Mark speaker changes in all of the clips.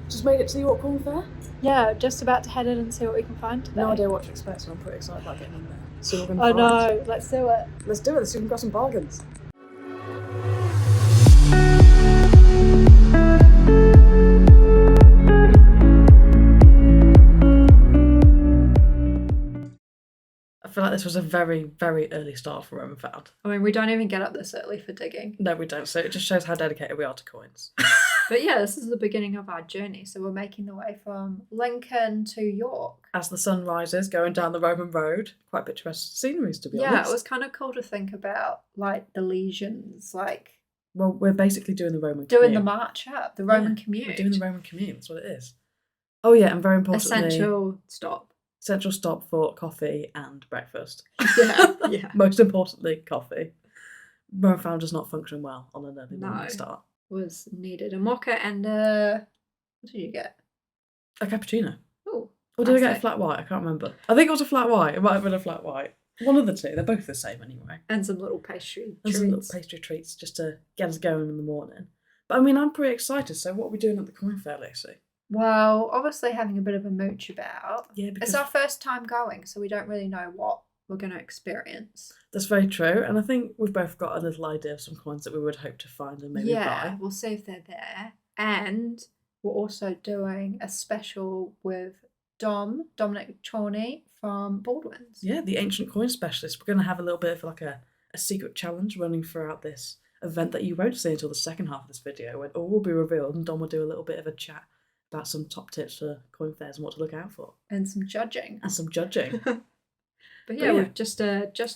Speaker 1: Just made it to the York Corn Fair.
Speaker 2: Yeah, just about to head in and see what we can find today.
Speaker 1: No idea what to expect, so I'm pretty excited about getting in there. See what we can
Speaker 2: I
Speaker 1: find.
Speaker 2: know, let's do it.
Speaker 1: Let's do it, let's see if we can grab some bargains. I feel like this was a very, very early start for Roman Found.
Speaker 2: I mean, we don't even get up this early for digging.
Speaker 1: No, we don't, so it just shows how dedicated we are to coins.
Speaker 2: But yeah, this is the beginning of our journey. So we're making the way from Lincoln to York.
Speaker 1: As the sun rises, going down the Roman road, quite picturesque sceneries, to be honest.
Speaker 2: Yeah, it was kind of cool to think about, like, the legions, like...
Speaker 1: Well, we're basically doing the Roman
Speaker 2: Doing
Speaker 1: commute.
Speaker 2: the march up, the Roman commute.
Speaker 1: We're doing the Roman commute, that's what it is. Oh yeah, and very importantly...
Speaker 2: Essential stop
Speaker 1: for coffee and breakfast.
Speaker 2: Yeah.
Speaker 1: Most importantly, coffee. Roman Found does not function well on an early morning start.
Speaker 2: Was needed a mocha and what did you get?
Speaker 1: A cappuccino.
Speaker 2: Oh.
Speaker 1: Or did I get a flat white? I can't remember. I think it was a flat white. It might have been a flat white. One of the two. They're both the same anyway.
Speaker 2: And some little pastry treats.
Speaker 1: Some little pastry treats just to get us going in the morning. But I mean, I'm pretty excited. So what are we doing at the coin fair, Lucy?
Speaker 2: Well, obviously having a bit of a mooch about.
Speaker 1: Yeah, because...
Speaker 2: It's our first time going, so we don't really know what we're going to experience.
Speaker 1: That's very true, and I think we've both got a little idea of some coins that we would hope to find and maybe buy.
Speaker 2: Yeah, we'll see if they're there. And we're also doing a special with Dominic Chorney from Baldwin's.
Speaker 1: Yeah, the ancient coin specialist. We're going to have a little bit of like a secret challenge running throughout this event that you won't see until the second half of this video, when all will be revealed and Dom will do a little bit of a chat about some top tips for coin fairs and what to look out for.
Speaker 2: And some judging. But yeah, we've just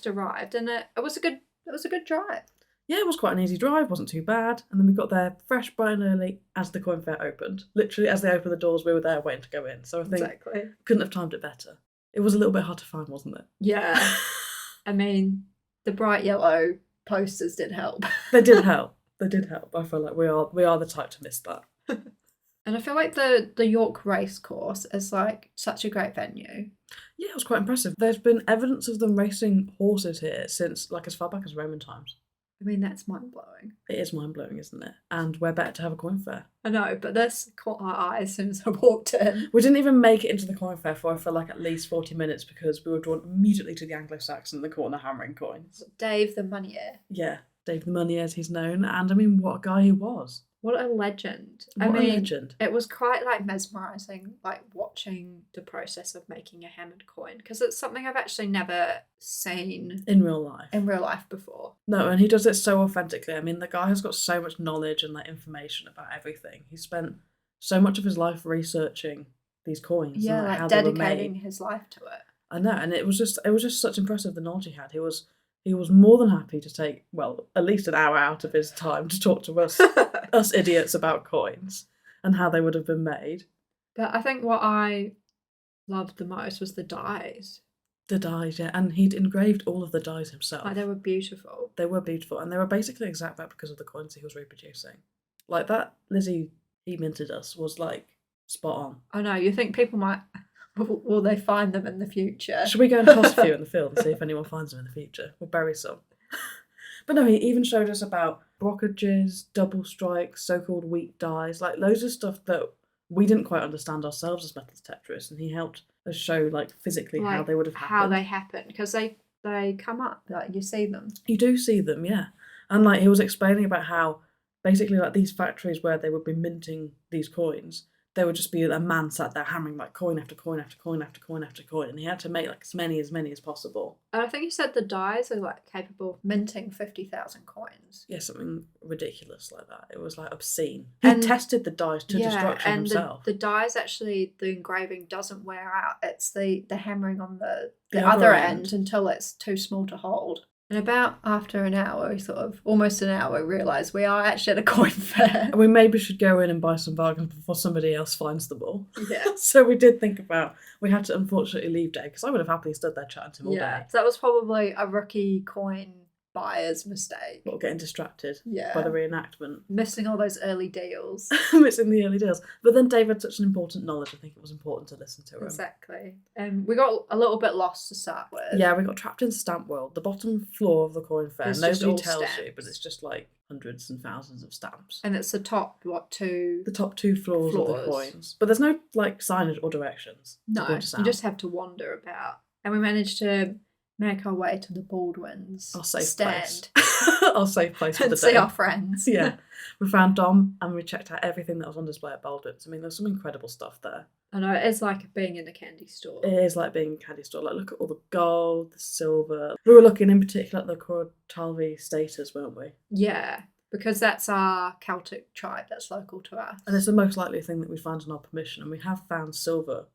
Speaker 2: arrived, and it was a good drive.
Speaker 1: Yeah, it was quite an easy drive, wasn't too bad. And then we got there fresh, bright and early as the coin fair opened. Literally, as they opened the doors, we were there waiting to go in. So I think couldn't have timed it better. It was a little bit hard to find, wasn't it?
Speaker 2: Yeah. I mean, the bright yellow posters did help.
Speaker 1: They did help. I feel like we are the type to miss that.
Speaker 2: And I feel like the York race course is like such a great venue.
Speaker 1: Yeah, it was quite impressive. There's been evidence of them racing horses here since like as far back as Roman times.
Speaker 2: I mean, that's mind-blowing.
Speaker 1: It is mind-blowing, isn't it? And we're better to have a coin fair.
Speaker 2: I know, but this caught our eye as soon as I walked in.
Speaker 1: We didn't even make it into the coin fair for like at least 40 minutes because we were drawn immediately to the Anglo-Saxon in the corner hammering coins.
Speaker 2: Dave the Moneyer.
Speaker 1: Yeah, Dave the Moneyer as he's known. And I mean, what a guy he was.
Speaker 2: What a legend.
Speaker 1: A legend.
Speaker 2: It was quite like mesmerising, like watching the process of making a hammered coin, because it's something I've actually never seen
Speaker 1: in real life
Speaker 2: before.
Speaker 1: No, and he does it so authentically. I mean, the guy has got so much knowledge and like information about everything. He spent so much of his life researching these coins.
Speaker 2: Yeah,
Speaker 1: and,
Speaker 2: like
Speaker 1: how
Speaker 2: dedicating his life to it.
Speaker 1: I know, and it was just such impressive the knowledge he had. He was more than happy to take, well, at least an hour out of his time to talk to us, us idiots about coins and how they would have been made.
Speaker 2: But I think what I loved the most was the dies.
Speaker 1: The dies, yeah. And he'd engraved all of the dies himself.
Speaker 2: Like, they were beautiful.
Speaker 1: They were beautiful. And they were basically exact because of the coins he was reproducing. Like, that Lizzie he minted us was, like, spot on.
Speaker 2: I know, you think people might... Will they find them in the future?
Speaker 1: Should we go and toss a few in the field and see if anyone finds them in the future? We'll bury some. But no, he even showed us about brockages, double strikes, so-called weak dies, like loads of stuff that we didn't quite understand ourselves as metal detectorists, and he helped us show, like, physically like, how they would have happened.
Speaker 2: How they happen, because they come up, like, you see them.
Speaker 1: You do see them, yeah. And, like, he was explaining about how, basically, like, these factories where they would be minting these coins, there would just be a man sat there hammering like coin after coin after coin after coin after coin, and he had to make like as many as possible.
Speaker 2: And I think he said the dies are like capable of minting 50,000 coins.
Speaker 1: Yeah, something ridiculous like that. It was like obscene. He tested the dies to destruction himself.
Speaker 2: The dies actually, the engraving doesn't wear out. It's the hammering on the other end until it's too small to hold. And about after an hour, almost an hour, we realised we are actually at a coin fair.
Speaker 1: And we maybe should go in and buy some bargains before somebody else finds them all.
Speaker 2: Yeah.
Speaker 1: So we did think about, we had to unfortunately leave Dave, because I would have happily stood there chatting to him all day.
Speaker 2: So that was probably a rookie coin buyer's mistake.
Speaker 1: Or getting distracted
Speaker 2: Yeah.
Speaker 1: by the reenactment.
Speaker 2: Missing all those early deals.
Speaker 1: Missing the early deals. But then Dave had such an important knowledge, I think it was important to listen to him.
Speaker 2: Exactly. We got a little bit lost to start with.
Speaker 1: Yeah, we got trapped in Stamp World. The bottom floor of the coin fair,
Speaker 2: It's just
Speaker 1: nobody
Speaker 2: all
Speaker 1: tells you,
Speaker 2: stamps.
Speaker 1: but it's just like hundreds and thousands of stamps.
Speaker 2: And it's the top, two?
Speaker 1: The top 2 floors of the coins. But there's no like signage or directions.
Speaker 2: No,
Speaker 1: to
Speaker 2: you just have to wander about. And we managed to make our way to the Baldwins
Speaker 1: our safe
Speaker 2: stand.
Speaker 1: place. Our safe place for
Speaker 2: And
Speaker 1: the
Speaker 2: see
Speaker 1: day.
Speaker 2: our friends.
Speaker 1: Yeah. We found Dom and we checked out everything that was on display at Baldwin's. I mean, there's some incredible stuff there.
Speaker 2: I know, it's like being in a candy store.
Speaker 1: It is like being in a candy store. Like, look at all the gold, the silver. We were looking in particular at the Cortalvi status, weren't we?
Speaker 2: Yeah, because that's our Celtic tribe that's local to us.
Speaker 1: And it's the most likely thing that we find on our permission. And we have found silver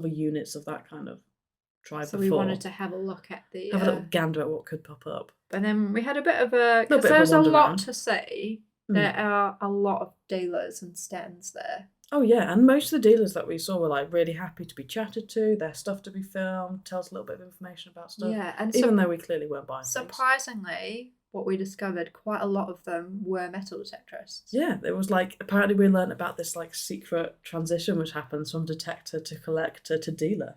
Speaker 1: units of that kind of tribe
Speaker 2: So
Speaker 1: before.
Speaker 2: we wanted to have a look at the...
Speaker 1: have a little gander at what could pop up.
Speaker 2: And then we had a bit of a...
Speaker 1: Little
Speaker 2: Because
Speaker 1: bit of a
Speaker 2: there's a
Speaker 1: wander
Speaker 2: lot
Speaker 1: around.
Speaker 2: to see. There are a lot of dealers and stands there.
Speaker 1: Oh yeah, and most of the dealers that we saw were like really happy to be chatted to, their stuff to be filmed, tell us a little bit of information about stuff.
Speaker 2: Yeah, and
Speaker 1: even though we clearly weren't buying things.
Speaker 2: surprisingly, what we discovered, quite a lot of them were metal detectorists.
Speaker 1: Yeah, it was like, apparently we learned about this like secret transition which happens from detector to collector to dealer.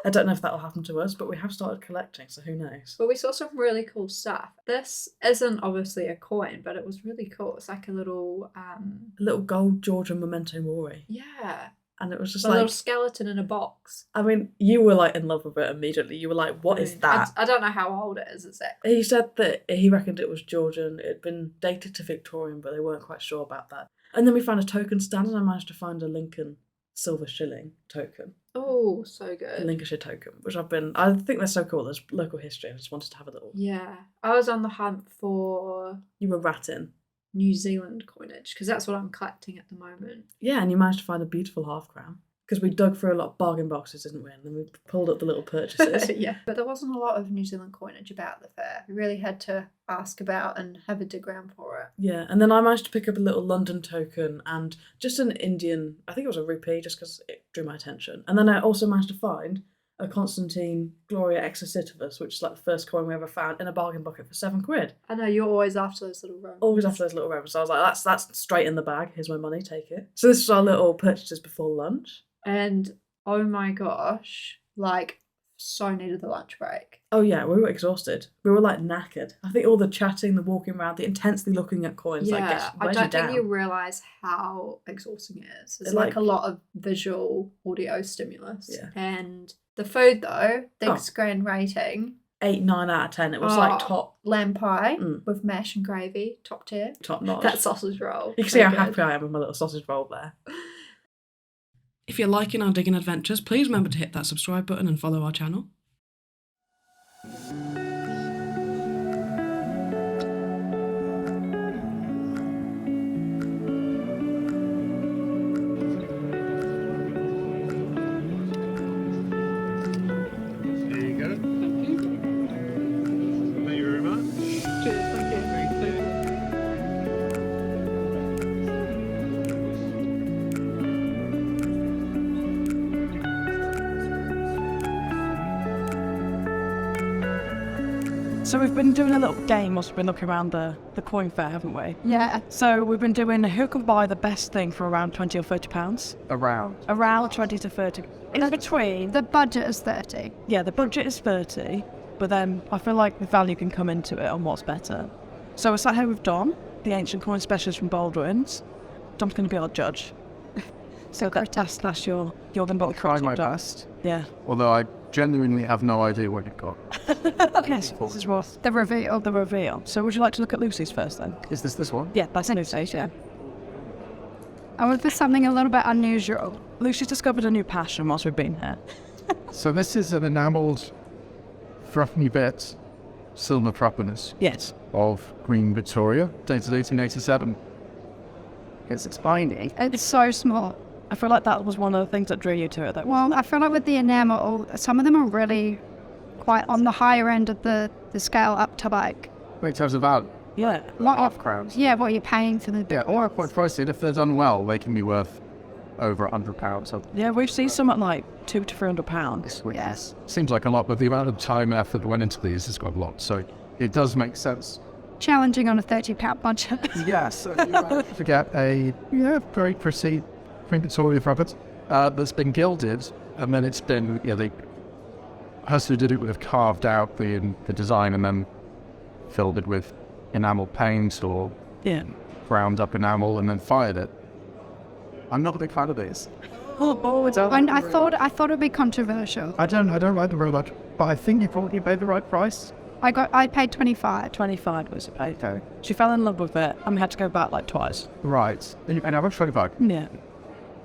Speaker 1: I don't know if that'll happen to us, but we have started collecting, so who knows?
Speaker 2: But we saw some really cool stuff. This isn't obviously a coin, but it was really cool. It's like a little...
Speaker 1: A little gold Georgian memento mori.
Speaker 2: Yeah.
Speaker 1: And it was just
Speaker 2: A
Speaker 1: like...
Speaker 2: little skeleton in a box.
Speaker 1: I mean, you were like in love with it immediately. You were like, what is that?
Speaker 2: I don't know how old it is exactly.
Speaker 1: He said that he reckoned it was Georgian. It had been dated to Victorian, but they weren't quite sure about that. And then we found a token stand, and I managed to find a Lincoln silver shilling token.
Speaker 2: Oh, so
Speaker 1: A
Speaker 2: good.
Speaker 1: Lincolnshire token, which I think they're so cool. There's local history. I just wanted to have a little...
Speaker 2: Yeah. I was on the hunt for
Speaker 1: You were ratting.
Speaker 2: New Zealand coinage, because that's what I'm collecting at the moment.
Speaker 1: Yeah, and you managed to find a beautiful half crown. Because we dug through a lot of bargain boxes, didn't we? And then we pulled up the little purchases.
Speaker 2: Yeah. But there wasn't a lot of New Zealand coinage about the fair. We really had to ask about and have a dig around for it.
Speaker 1: Yeah, and then I managed to pick up a little London token and just an Indian, I think it was a rupee, just because it drew my attention. And then I also managed to find a Constantine Gloria Exorcitivus, which is like the first coin we ever found, in a bargain bucket for £7.
Speaker 2: I know, you're always after those little romans.
Speaker 1: Always after those little rebels. So I was like, that's straight in the bag. Here's my money, take it. So this was our little purchases before lunch.
Speaker 2: And oh my gosh, like, so needed the lunch break.
Speaker 1: Oh yeah, we were exhausted. We were like knackered. I think all the chatting, the walking around, the intensely looking at coins, like
Speaker 2: Yeah, I
Speaker 1: wears
Speaker 2: don't think
Speaker 1: down.
Speaker 2: you realise how exhausting it is. It's
Speaker 1: It,
Speaker 2: like a
Speaker 1: like-
Speaker 2: lot of visual audio stimulus.
Speaker 1: Yeah.
Speaker 2: And the food though,
Speaker 1: Oh.
Speaker 2: Dig's grand rating,
Speaker 1: 8, 9 out of 10. It was like top
Speaker 2: lamb pie
Speaker 1: Mm.
Speaker 2: with mash and gravy, top tier.
Speaker 1: notch.
Speaker 2: That sausage roll.
Speaker 1: You can see how happy I am with my little sausage roll there. If you're liking our digging adventures, please remember to hit that subscribe button and follow our channel.
Speaker 3: There you go. Thank you very much. Thank you.
Speaker 4: So we've been doing a little game whilst we've been looking around the coin fair, haven't we?
Speaker 2: Yeah.
Speaker 4: So we've been doing who can buy the best thing for around 20 or 30 pounds.
Speaker 3: Around.
Speaker 4: Around 20 to 30. In between.
Speaker 5: The budget is 30.
Speaker 4: Yeah, the budget is 30, but then I feel like the value can come into it on what's better. So we're sat here with Dom, the ancient coin specialist from Baldwin's. Dom's going to be our judge. So that's your going to be
Speaker 3: Try my best.
Speaker 4: Yeah.
Speaker 3: Although I genuinely have no idea what you've got.
Speaker 4: Yes, this is what
Speaker 5: The reveal.
Speaker 4: the reveal. So would you like to look at Lucy's first then?
Speaker 3: Is this one?
Speaker 4: Yeah, that's Lucy's, yeah.
Speaker 5: I went for something a little bit unusual.
Speaker 4: Lucy's discovered a new passion whilst we've been here.
Speaker 3: So this is an enamelled Threepenny bit silver properties
Speaker 4: Yes.
Speaker 3: of Queen Victoria, dated 1887. It's expiring.
Speaker 5: It's so small.
Speaker 4: I feel like that was one of the things that drew you to it, though.
Speaker 5: Well, I feel like with the enamel, some of them are really quite on the higher end of the scale up to like
Speaker 3: In terms of value,
Speaker 4: Yeah.
Speaker 5: what
Speaker 3: crowns.
Speaker 5: yeah, what you're paying for the
Speaker 3: Yeah, or quite pricey. And if they're done well, they can be worth over £100. So
Speaker 4: Yeah, we've seen some at like £200 to £300.
Speaker 5: Yes.
Speaker 3: seems like a lot, but the amount of time and effort that went into these is quite a lot. So it does make sense.
Speaker 5: Challenging on a 30-pound budget.
Speaker 3: Yeah, so you managed to get a very pristine Victoria rabbit that's been gilded, and then it's been, the person who did it would have carved out the design and then filled it with enamel paint or ground up enamel and then fired it. I'm not a big fan of these.
Speaker 5: And I thought it'd be controversial.
Speaker 3: I don't like them very much, but I think you probably paid the right price.
Speaker 5: I paid 25.
Speaker 4: 25 was a pay though. She fell in love with it, and we had to go back like twice.
Speaker 3: Right. And I was 25.
Speaker 4: Yeah.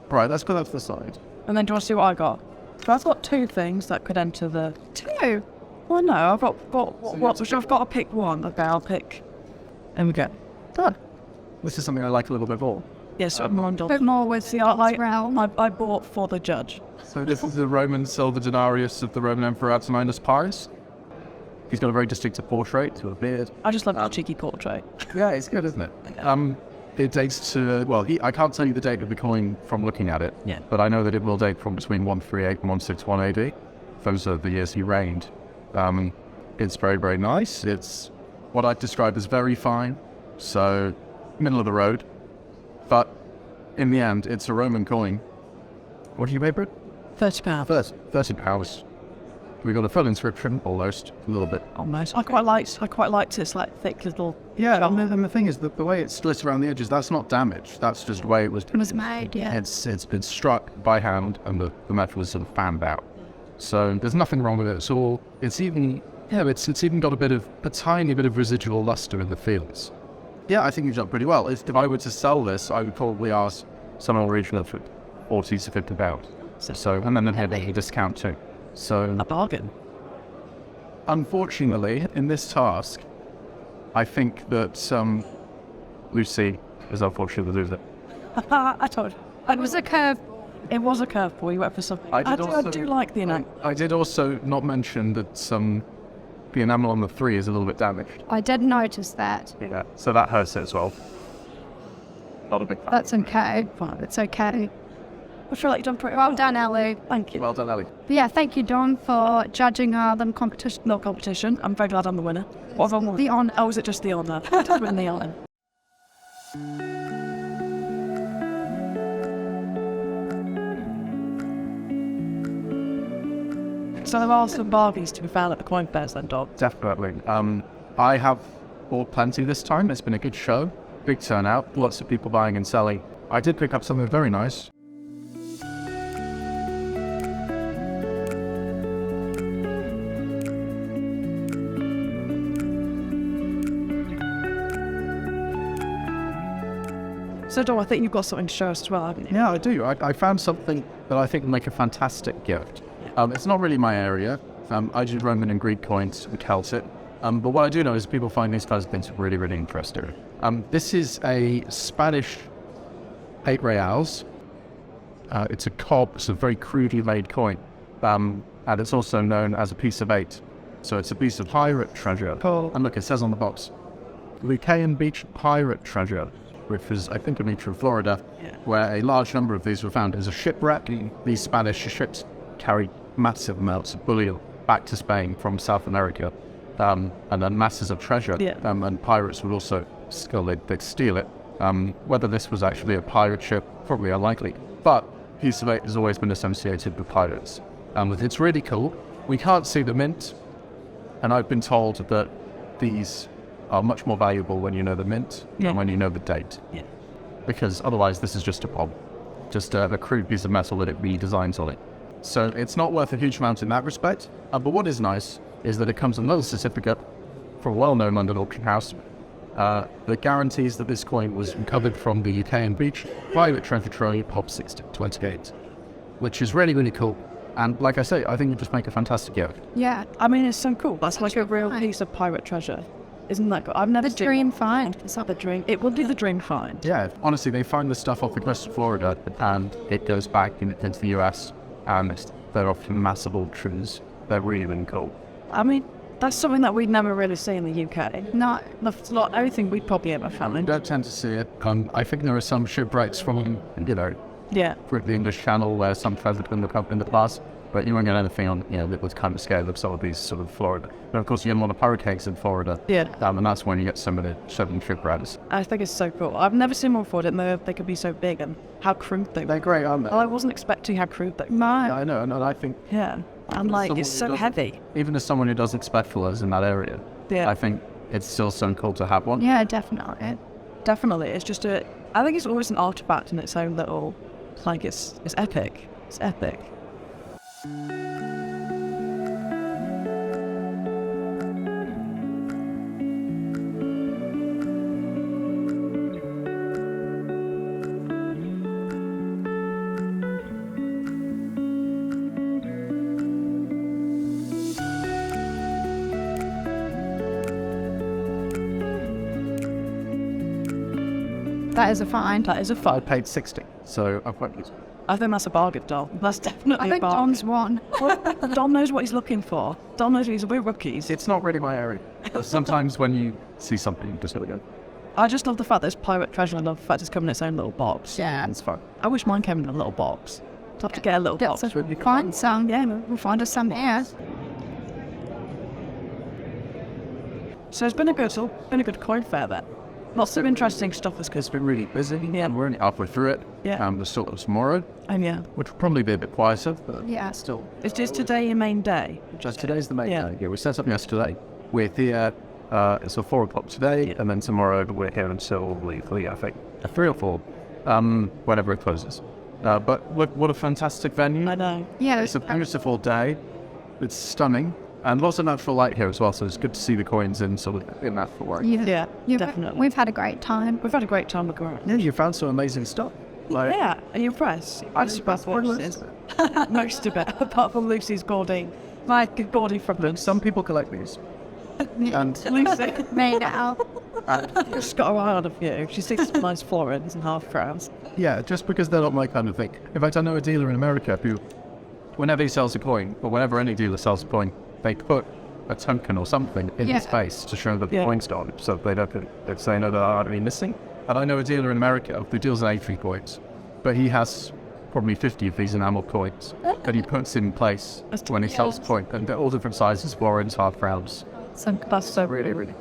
Speaker 3: Right, let's put that to the side.
Speaker 4: And then do you want to see what I got? So I've got 2 things that could enter the...
Speaker 5: 2?
Speaker 4: Well, no, I've got I've got to pick one. Okay, I'll pick. There we go. Done.
Speaker 3: This is something I like a little bit more.
Speaker 4: Yes, I'm on
Speaker 5: A bit more with the arts realm.
Speaker 4: I bought for the judge.
Speaker 3: So this is the Roman silver denarius of the Roman Emperor Antoninus Pius. He's got a very distinctive portrait to a beard.
Speaker 4: I just love the cheeky portrait.
Speaker 3: Yeah, it's good, isn't it? It dates to, I can't tell you the date of the coin from looking at it, but I know that it will date from between 138 and 161 AD. Those are the years he reigned. It's very, very nice. It's what I'd describe as very fine, so middle of the road. But in the end, it's a Roman coin. What do you pay for it?
Speaker 4: £30.
Speaker 3: £30. We got a full inscription, almost, a little bit.
Speaker 4: Almost. I quite liked its like thick little...
Speaker 3: Yeah, and the thing is that the way it's split around the edges, that's not damage. That's just the way it was
Speaker 5: made, yeah.
Speaker 3: It's been struck by hand, and the metal is sort of fanned out. So there's nothing wrong with it at all. It's even got a tiny bit of residual luster in the fields. Yeah, I think you've done pretty well. If I were to sell this, I would probably ask someone in the region of 40 to 50 pounds. So, and then have a discount too. So
Speaker 4: a bargain.
Speaker 3: Unfortunately, in this task, I think that Lucy is unfortunately the loser.
Speaker 4: I told you.
Speaker 5: It was a curve.
Speaker 4: It was a curveball. You went for something. I do like the enamel.
Speaker 3: I did also not mention that the enamel on the 3 is a little bit damaged.
Speaker 5: I did notice that.
Speaker 3: Yeah, so that hurts it as well. Not a big fan.
Speaker 5: That's okay. Fine. It's okay.
Speaker 4: I feel like you've done pretty
Speaker 5: well done, Ellie.
Speaker 4: Thank you.
Speaker 3: Well done, Ellie.
Speaker 5: But yeah, thank you, Dawn, for judging the competition.
Speaker 4: Not competition. I'm very glad I'm the winner. What have I won?
Speaker 5: The honour.
Speaker 4: Oh, is it just the honour? I did win the honour. So there are some bargains to be found at the coin fairs then, Dom?
Speaker 3: Definitely. I have bought plenty this time. It's been a good show. Big turnout. Lots of people buying and selling. I did pick up something very nice.
Speaker 4: So, Dom, I think you've got something to show us as well, haven't you?
Speaker 3: Yeah, I do. I found something that I think will make a fantastic gift. It's not really my area. I do Roman and Greek coins and Celtic. But what I do know is people find these kinds of things really, really interesting. This is a Spanish 8 reals. It's a cob. It's a very crudely made coin. And it's also known as a piece of 8. So it's a piece of pirate treasure.
Speaker 4: Cool.
Speaker 3: And look, it says on the box, Lucayan Beach pirate treasure, which is, I think, a beach in Florida, where a large number of these were found. As a shipwreck, these Spanish ships carried massive amounts of bullion back to Spain from South America, and then masses of treasure. And pirates would also they'd steal it. Whether this was actually a pirate ship, probably unlikely. But piece of 8 has always been associated with pirates. It's really cool. We can't see the mint, and I've been told that these are much more valuable when you know the mint than when you know the date.
Speaker 4: Yeah.
Speaker 3: Because otherwise this is just a bomb. Just a crude piece of metal that it designs on it. So it's not worth a huge amount in that respect. But what is nice is that it comes with another certificate from a well-known London auction house that guarantees that this coin was recovered from the Lucayan Beach private treasure trove of 1628, which is really, really cool. And like I say, I think it just make a fantastic gift.
Speaker 5: Yeah.
Speaker 4: I mean, it's so cool. That's like a real piece of pirate treasure. Isn't that good? I've never
Speaker 5: The dream find.
Speaker 4: It's not the dream. It will be the dream find.
Speaker 3: Yeah, honestly, they find this stuff off the coast of Florida, and it goes back into the US, and they're often massive auctions. They're really, really cool.
Speaker 4: I mean, that's something that we'd never really see in the UK.
Speaker 5: No.
Speaker 4: That's not anything we'd probably ever
Speaker 3: You
Speaker 4: found.
Speaker 3: don't tend to see it. I think there are some shipwrecks from,
Speaker 4: Yeah.
Speaker 3: through the English Channel where some treasure been looked up in the past. but you won't get anything on, this kind of scale of some of these sort of Florida. But of course, you get a lot of hurricanes in Florida.
Speaker 4: Yeah.
Speaker 3: And that's when you get some of the shipwrecks.
Speaker 4: I think it's so cool. I've never seen one before. I didn't know they could be so big and how crude they were.
Speaker 3: They're great, aren't they?
Speaker 4: Well, I wasn't expecting how crude they were.
Speaker 5: My.
Speaker 3: Yeah, I know, and I think...
Speaker 4: Yeah. And it's so heavy.
Speaker 3: Even as someone who doesn't specialise in that area,
Speaker 4: Yeah.
Speaker 3: I think it's still so cool to have one.
Speaker 5: Yeah, definitely.
Speaker 4: Definitely. It's just I think it's always an artifact in its own little, it's epic. It's epic.
Speaker 5: That is a find.
Speaker 4: That is a
Speaker 3: I
Speaker 4: fun.
Speaker 3: paid 60, so I've quite pleased.
Speaker 4: I think that's a bargain, Dom. That's definitely
Speaker 5: I
Speaker 4: a
Speaker 5: think
Speaker 4: bargain.
Speaker 5: Dom's won.
Speaker 4: Dom knows what he's looking for. Dom knows we're rookies.
Speaker 3: It's not really my area. Sometimes when you see something, you just go,
Speaker 4: I just love the fact there's pirate treasure. I love the fact it's come in its own little box.
Speaker 5: Yeah.
Speaker 3: it's fun.
Speaker 4: I wish mine came in a little box. I'd have to get a little
Speaker 5: Get
Speaker 4: box.
Speaker 5: some,
Speaker 3: really cool.
Speaker 5: find some. Yeah, we'll find us some here.
Speaker 4: So it's been a good coin fair then. Lots of interesting stuff has
Speaker 3: It's been really busy,
Speaker 4: Yeah.
Speaker 3: and we're only halfway through it.
Speaker 4: Yeah.
Speaker 3: There's still tomorrow,
Speaker 4: And yeah,
Speaker 3: which will probably be a bit quieter, but
Speaker 5: Yeah.
Speaker 3: still.
Speaker 4: is today your main day?
Speaker 3: Just today's the main
Speaker 4: Yeah.
Speaker 3: day. Yeah, we set up yesterday. We're here, it's at 4 o'clock today, and then tomorrow we're here until, I think, 3 or 4, whenever it closes. But look, what a fantastic venue.
Speaker 4: I know.
Speaker 5: Yeah.
Speaker 3: It's a beautiful day. It's stunning. And lots of natural light here as well, so it's good to see the coins in natural light.
Speaker 5: Yeah.
Speaker 4: Yeah, definitely.
Speaker 5: We've had a great time.
Speaker 4: We've had a great time looking around.
Speaker 3: Yeah, you found some amazing stuff.
Speaker 4: Yeah, are you impressed? I just about watches. Most of it, apart from Lucy's gaudy from them.
Speaker 3: Some people collect these. And
Speaker 4: Lucy.
Speaker 5: Me now.
Speaker 4: She's got her eye on a few. She sees some nice florins and half crowns.
Speaker 3: yeah, just because they're not my kind of thing. In fact, I know a dealer in America who, whenever he sells a coin, or whenever any dealer sells a coin, they put a token or something in the space to show that the coin's gone, so they don't say no, there aren't any missing. And I know a dealer in America who deals in A3 coins, but he has probably 50 of these enamel coins that he puts in place when he sells a coin, and they're all different sizes, florins, half crowns.
Speaker 4: So that's so
Speaker 3: Really, really.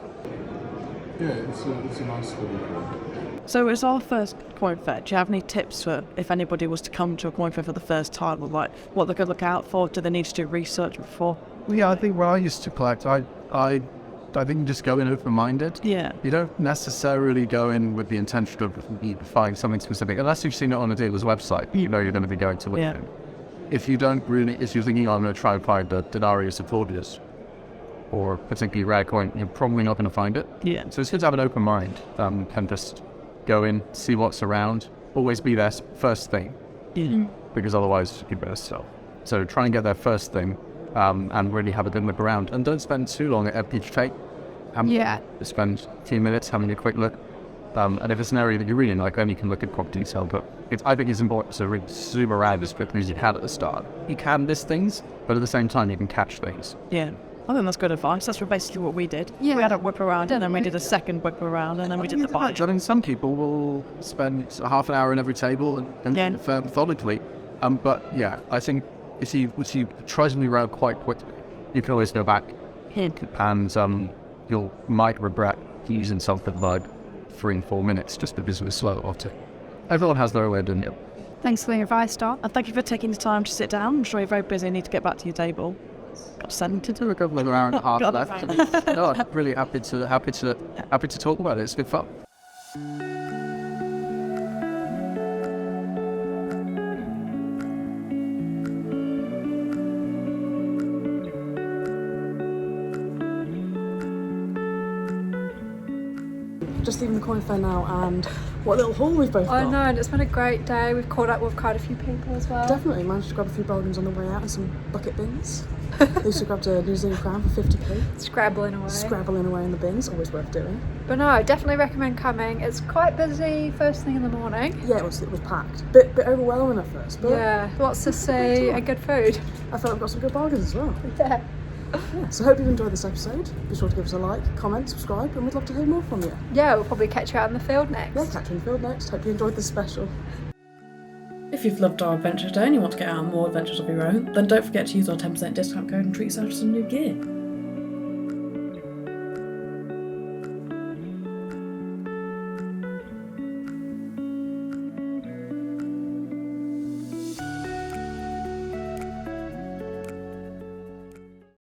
Speaker 3: Yeah, it's a nice little coin.
Speaker 4: So it's our first coin fair. Do you have any tips for if anybody was to come to a coin fair for the first time, or what they could look out for? Do they need to do research before?
Speaker 3: Yeah, I think when I used to collect, I think you just go in open-minded.
Speaker 4: Yeah.
Speaker 3: You don't necessarily go in with the intention of buying something specific, unless you've seen it on a dealer's website. You know you're going to be going to look at it. If you're thinking, I'm going to try and find the Denarius of Claudius, or a particularly rare coin, you're probably not going to find it.
Speaker 4: Yeah.
Speaker 3: So it's good to have an open mind, and just go in, see what's around, always be there first thing, because otherwise you better sell. So try and get there first thing, and really have a good look around, and don't spend too long at each take. Just spend a few minutes having a quick look, and if it's an area that you really like, then you can look at proper detail. But I think it's important to really zoom around as quickly as you can at the start. You can miss things, but at the same time you can catch things.
Speaker 4: Yeah. I think that's good advice. That's basically what we did.
Speaker 5: Yeah.
Speaker 4: We had a whip around, and then we did a second whip around, and then we did the buy.
Speaker 3: I mean, some people will spend half an hour in every table and methodically. But yeah, I think if you try something around quite quickly, you can always go back, and you might regret using something like 3 and 4 minutes just because it was slow or two. Everyone has their own way of doing it.
Speaker 5: Thanks for the advice, Dom.
Speaker 4: And thank you for taking the time to sit down. I'm sure you're very busy and need to get back to your table. Got sent to do
Speaker 3: A couple of hour and a half left. No, I'm really happy to talk about it. It's good fun.
Speaker 1: Just leaving the coin fair now, and what little haul we've both got.
Speaker 2: I know, and it's been a great day. We've caught up with quite a few people as well.
Speaker 1: Definitely managed to grab a few bargains on the way out and some bucket bins. Lucy grabbed a New Zealand crown for 50p.
Speaker 2: Scrabbling away.
Speaker 1: Scrabbling away in the bins, always worth doing.
Speaker 2: But no, definitely recommend coming. It's quite busy first thing in the morning.
Speaker 1: Yeah, it was packed. Bit overwhelming at first, but
Speaker 2: Yeah, lots to see and good food.
Speaker 1: I felt I've got some good bargains as well.
Speaker 2: Yeah.
Speaker 1: Yeah, so hope you've enjoyed this episode. Be sure to give us a like, comment, subscribe, and we'd love to hear more from you.
Speaker 2: Yeah, we'll probably catch you out in the field next.
Speaker 1: Yeah, catch you in the field next. Hope you enjoyed this special. If you've loved our adventure today and you want to get out on more adventures of your own, then don't forget to use our 10% discount code and treat yourself to some new gear.